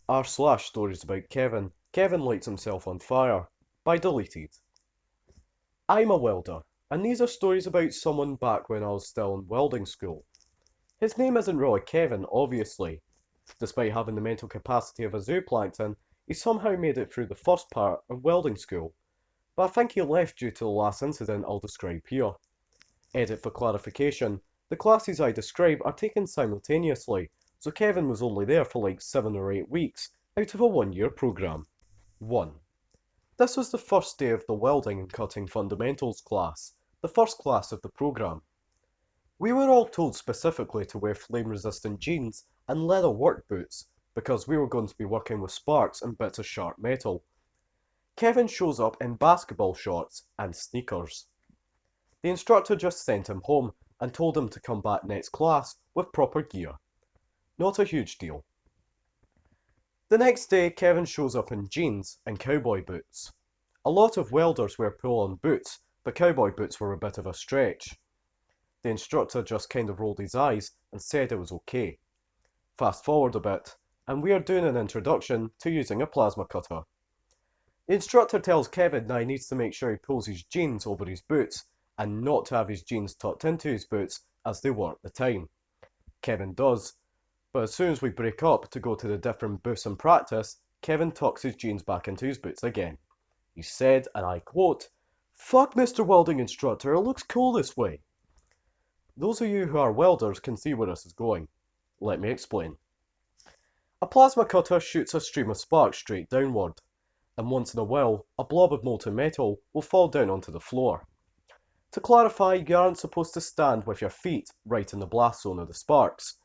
r/stories about Kevin. Kevin lights himself on fire. By Deleted. I'm a welder, and these are stories about someone back when I was still in welding school. His name isn't really Kevin, obviously. Despite having the mental capacity of a zooplankton, he somehow made it through the first part of welding school. But I think he left due to the last incident I'll describe here. Edit for clarification, the classes I describe are taken simultaneously, so Kevin was only there for like 7 or 8 weeks out of a 1-year program. 1. This was the first day of the welding and cutting fundamentals class, the first class of the program. We were all told specifically to wear flame-resistant jeans and leather work boots because we were going to be working with sparks and bits of sharp metal. Kevin shows up in basketball shorts and sneakers. The instructor just sent him home and told him to come back next class with proper gear. Not a huge deal. The next day, Kevin shows up in jeans and cowboy boots. A lot of welders wear pull-on boots, but cowboy boots were a bit of a stretch. The instructor just kind of rolled his eyes and said it was okay. Fast forward a bit, and we are doing an introduction to using a plasma cutter. The instructor tells Kevin that he needs to make sure he pulls his jeans over his boots and not to have his jeans tucked into his boots as they were at the time. Kevin does, but as soon as we break up to go to the different booths and practice, Kevin tucks his jeans back into his boots again. He said, and I quote, "Fuck Mr. Welding Instructor, it looks cool this way." Those of you who are welders can see where this is going. Let me explain. A plasma cutter shoots a stream of sparks straight downward, and once in a while, a blob of molten metal will fall down onto the floor. To clarify, you aren't supposed to stand with your feet right in the blast zone of the sparks.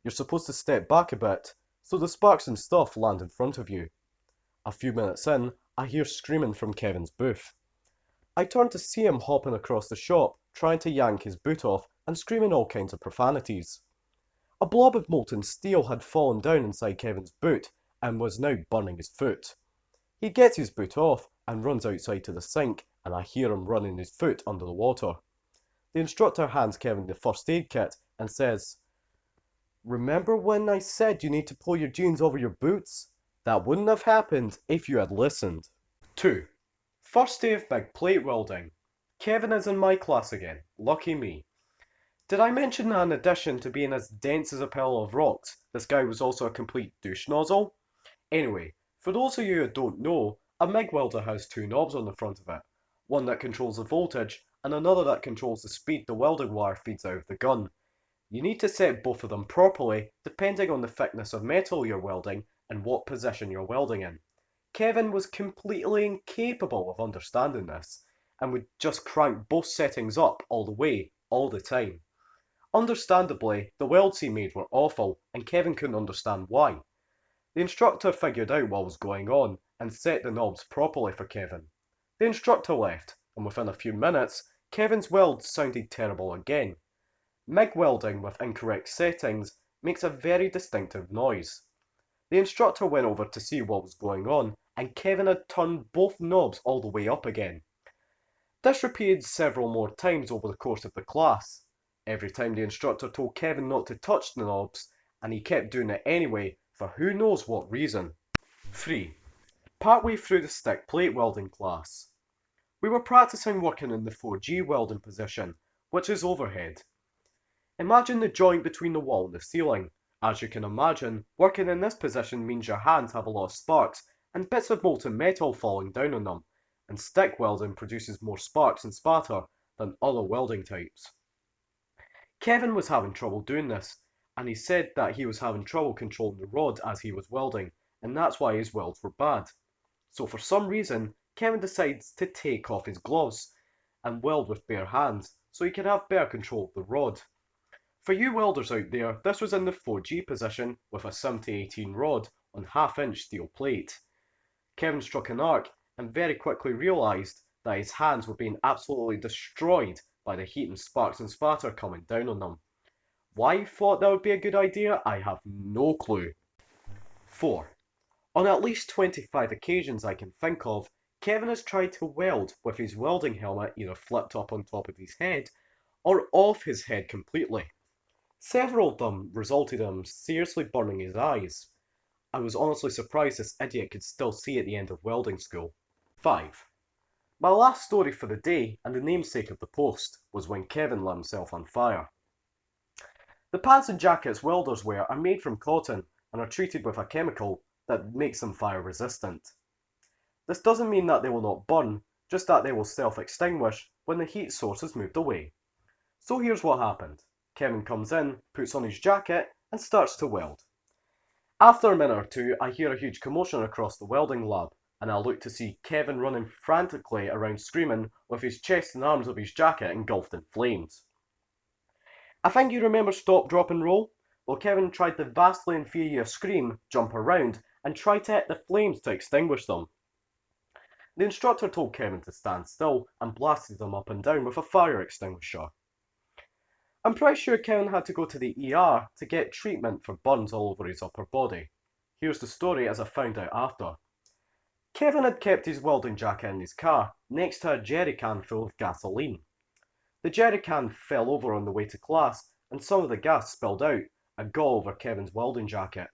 You're supposed to step back a bit, so the sparks and stuff land in front of you. A few minutes in, I hear screaming from Kevin's booth. I turn to see him hopping across the shop, trying to yank his boot off and screaming all kinds of profanities. A blob of molten steel had fallen down inside Kevin's boot and was now burning his foot. He gets his boot off and runs outside to the sink, and I hear him running his foot under the water. The instructor hands Kevin the first aid kit and says, "Remember when I said you need to pull your jeans over your boots? That wouldn't have happened if you had listened." 2. First day of big plate welding. Kevin is in my class again. Lucky me. Did I mention that in addition to being as dense as a pillar of rocks, this guy was also a complete douche nozzle? Anyway, for those of you who don't know, a MIG welder has 2 knobs on the front of it. One that controls the voltage and another that controls the speed the welding wire feeds out of the gun. You need to set both of them properly depending on the thickness of metal you're welding and what position you're welding in. Kevin was completely incapable of understanding this and would just crank both settings up all the way, all the time. Understandably, the welds he made were awful and Kevin couldn't understand why. The instructor figured out what was going on and set the knobs properly for Kevin. The instructor left, and within a few minutes, Kevin's welds sounded terrible again. MIG welding with incorrect settings makes a very distinctive noise. The instructor went over to see what was going on, and Kevin had turned both knobs all the way up again. This repeated several more times over the course of the class. Every time the instructor told Kevin not to touch the knobs, and he kept doing it anyway for who knows what reason. 3. Partway through the stick plate welding class. We were practicing working in the 4G welding position, which is overhead. Imagine the joint between the wall and the ceiling. As you can imagine, working in this position means your hands have a lot of sparks and bits of molten metal falling down on them, and stick welding produces more sparks and spatter than other welding types. Kevin was having trouble doing this, and he said that he was having trouble controlling the rod as he was welding, and that's why his welds were bad. So for some reason, Kevin decides to take off his gloves and weld with bare hands, so he could have better control of the rod. For you welders out there, this was in the 4G position with a 7018 rod on half-inch steel plate. Kevin struck an arc and very quickly realised that his hands were being absolutely destroyed by the heat and sparks and spatter coming down on them. Why he thought that would be a good idea, I have no clue. 4. On at least 25 occasions I can think of, Kevin has tried to weld with his welding helmet either flipped up on top of his head or off his head completely. Several of them resulted in him seriously burning his eyes. I was honestly surprised this idiot could still see at the end of welding school. 5. My last story for the day, and the namesake of the post, was when Kevin lit himself on fire. The pants and jackets welders wear are made from cotton and are treated with a chemical that makes them fire resistant. This doesn't mean that they will not burn, just that they will self-extinguish when the heat source is moved away. So here's what happened. Kevin comes in, puts on his jacket, and starts to weld. After a minute or two, I hear a huge commotion across the welding lab, and I look to see Kevin running frantically around screaming with his chest and arms of his jacket engulfed in flames. I think you remember Stop, Drop and Roll? Well, Kevin tried the vastly inferior Scream, Jump Around, and tried to hit the flames to extinguish them. The instructor told Kevin to stand still and blasted them up and down with a fire extinguisher. I'm pretty sure Kevin had to go to the ER to get treatment for burns all over his upper body. Here's the story as I found out after. Kevin had kept his welding jacket in his car next to a jerry can full of gasoline. The jerry can fell over on the way to class and some of the gas spilled out and got over Kevin's welding jacket.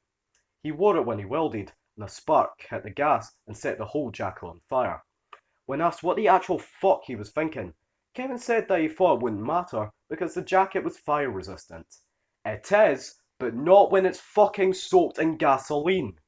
He wore it when he welded and a spark hit the gas and set the whole jacket on fire. When asked what the actual fuck he was thinking, Kevin said that he thought it wouldn't matter because the jacket was fire resistant. It is, but not when it's fucking soaked in gasoline.